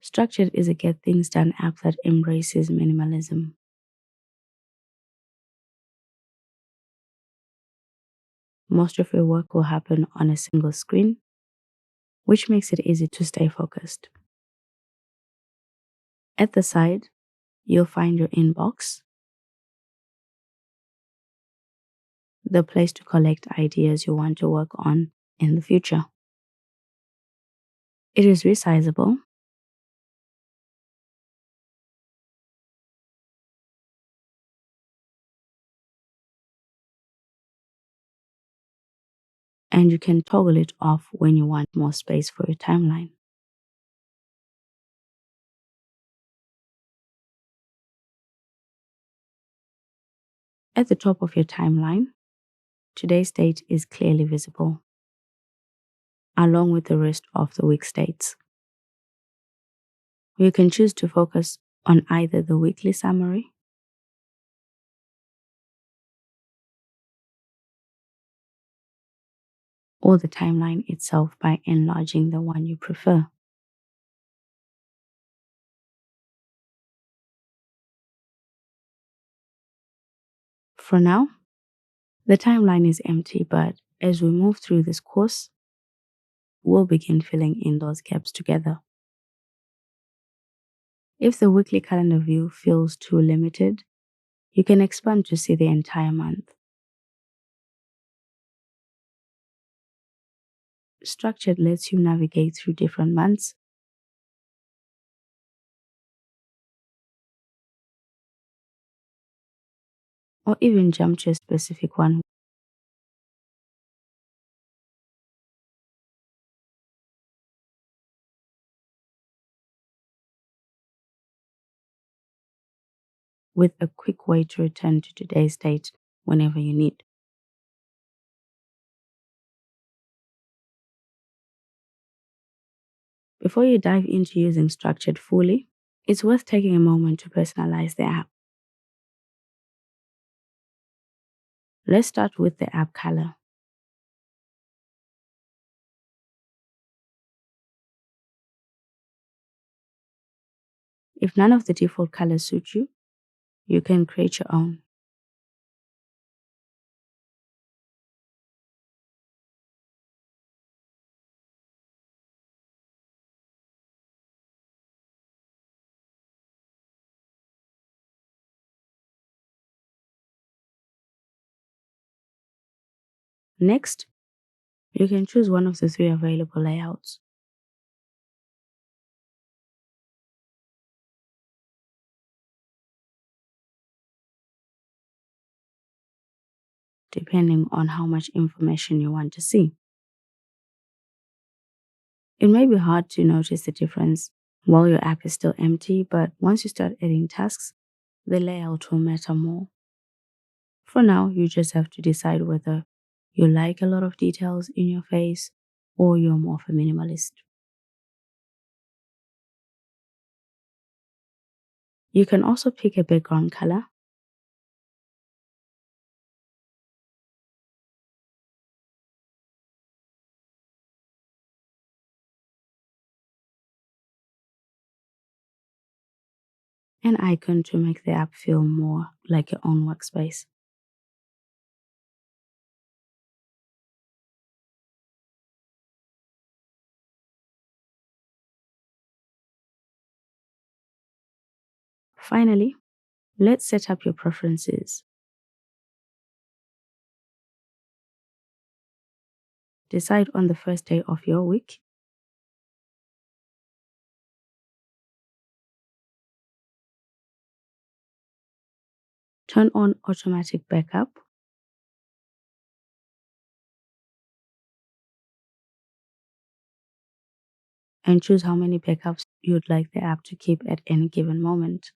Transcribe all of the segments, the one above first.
Structured is a get things done app that embraces minimalism. Most of your work will happen on a single screen, which makes it easy to stay focused. At the side, you'll find your inbox, the place to collect ideas you want to work on in the future. It is resizable, and you can toggle it off when you want more space for your timeline. At the top of your timeline, today's date is clearly visible, along with the rest of the week's dates. You can choose to focus on either the weekly summary or the timeline itself by enlarging the one you prefer. For now, the timeline is empty, but as we move through this course, we'll begin filling in those gaps together. If the weekly calendar view feels too limited, you can expand to see the entire month. Structured lets you navigate through different months, or even jump to a specific one with a quick way to return to today's date whenever you need. Before you dive into using Structured fully, it's worth taking a moment to personalize the app. Let's start with the app color. If none of the default colors suit you, you can create your own. Next, you can choose one of the three available layouts. Depending on how much information you want to see. It may be hard to notice the difference while your app is still empty, but once you start adding tasks, the layout will matter more. For now, you just have to decide whether you like a lot of details in your face or you're more of a minimalist. You can also pick a background color. An icon to make the app feel more like your own workspace. Finally, let's set up your preferences. Decide on the first day of your week. Turn on automatic backup. And choose how many backups you'd like the app to keep at any given moment.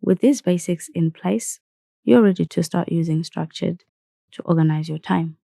With these basics in place, you're ready to start using Structured to organize your time.